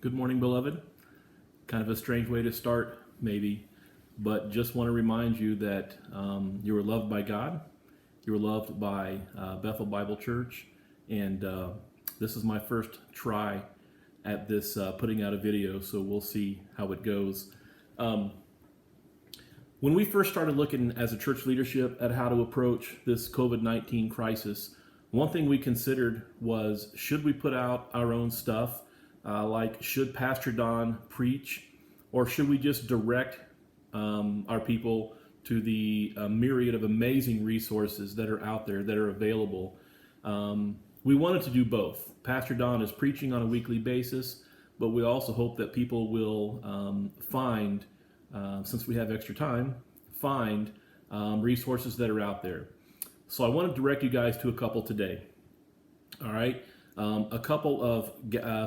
Good morning, beloved. Kind of a strange way to start, maybe, but just want to remind you that you are loved by God. You are loved by Bethel Bible Church, and this is my first try at this putting out a video, so we'll see how it goes. When we first started looking as a church leadership at how to approach this COVID-19 crisis, one thing we considered was, should we put out our own stuff? Like, should Pastor Don preach, or should we just direct our people to the myriad of amazing resources that are out there, that are available? We wanted to do both. Pastor Don is preaching on a weekly basis, but we also hope that people will find, since we have extra time, find resources that are out there. So I want to direct you guys to a couple today. All right. A couple of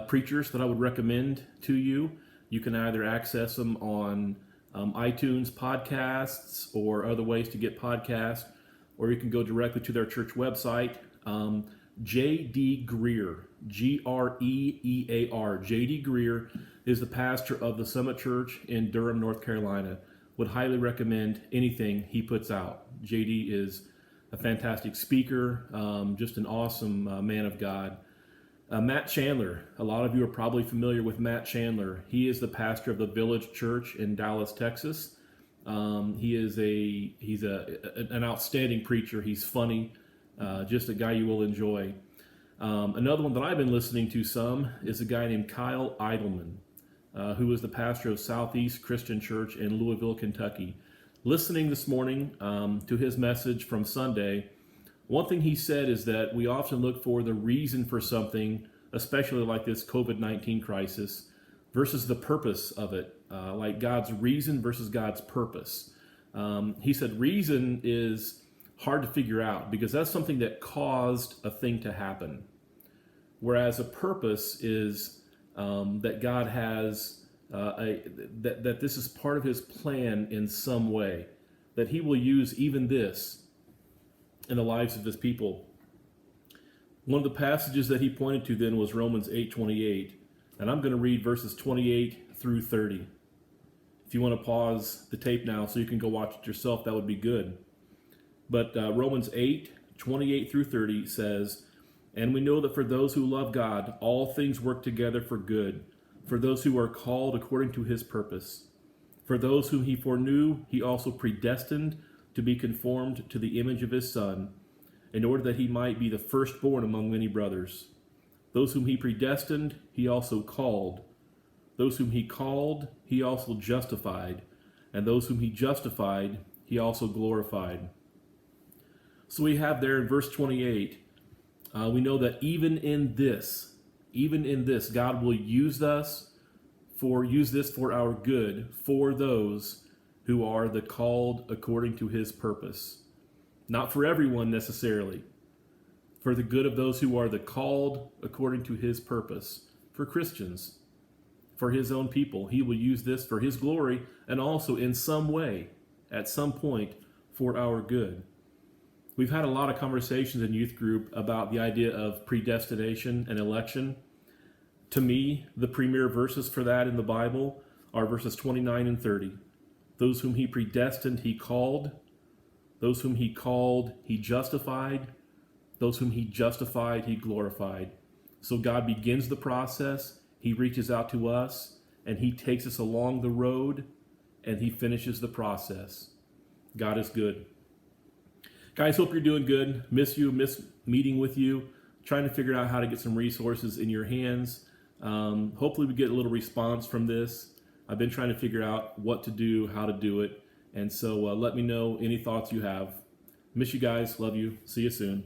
preachers that I would recommend to you. You can either access them on iTunes podcasts or other ways to get podcasts, or you can go directly to their church website. J.D. Greear, Greear. J.D. Greear is the pastor of the Summit Church in Durham, North Carolina. Would highly recommend anything he puts out. J.D. is a fantastic speaker, just an awesome man of God. Matt Chandler, a lot of you are probably familiar with Matt Chandler. He is the pastor of the Village Church in Dallas, Texas. He's an outstanding preacher. He's funny, just a guy you will enjoy. Another one that I've been listening to some is a guy named Kyle Idleman, who is the pastor of Southeast Christian Church in Louisville, Kentucky. Listening this morning to his message from Sunday, one thing he said is that we often look for the reason for something, especially like this COVID-19 crisis, versus the purpose of it, like God's reason versus God's purpose. He said reason is hard to figure out because that's something that caused a thing to happen, whereas a purpose is that God has that this is part of his plan in some way, that he will use even this in the lives of his people. One of the passages that he pointed to then was Romans 8:28, and I'm going to read verses 28 through 30. If you want to pause the tape now so you can go watch it yourself, that would be good. But Romans 8:28 through 30 says, "And we know that for those who love God, all things work together for good, for those who are called according to his purpose. For those whom he foreknew, he also predestined to be conformed to the image of his Son, in order that he might be the firstborn among many brothers. Those whom he predestined, he also called. Those whom he called, he also justified. And those whom he justified, he also glorified." So we have there in verse 28, we know that even in this, God will use this for our good, for those who are the called according to his purpose. Not for everyone necessarily, for the good of those who are the called according to his purpose, for Christians, for his own people. He will use this for his glory and also in some way, at some point, for our good. We've had a lot of conversations in youth group about the idea of predestination and election. To me, the premier verses for that in the Bible are verses 29 and 30. Those whom he predestined, he called. Those whom he called, he justified. Those whom he justified, he glorified. So God begins the process, he reaches out to us, and he takes us along the road, and he finishes the process. God is good. Guys, hope you're doing good. Miss meeting with you, trying to figure out how to get some resources in your hands. Hopefully we get a little response from this. I've been trying to figure out what to do, how to do it. And so let me know any thoughts you have. Miss you guys. Love you. See you soon.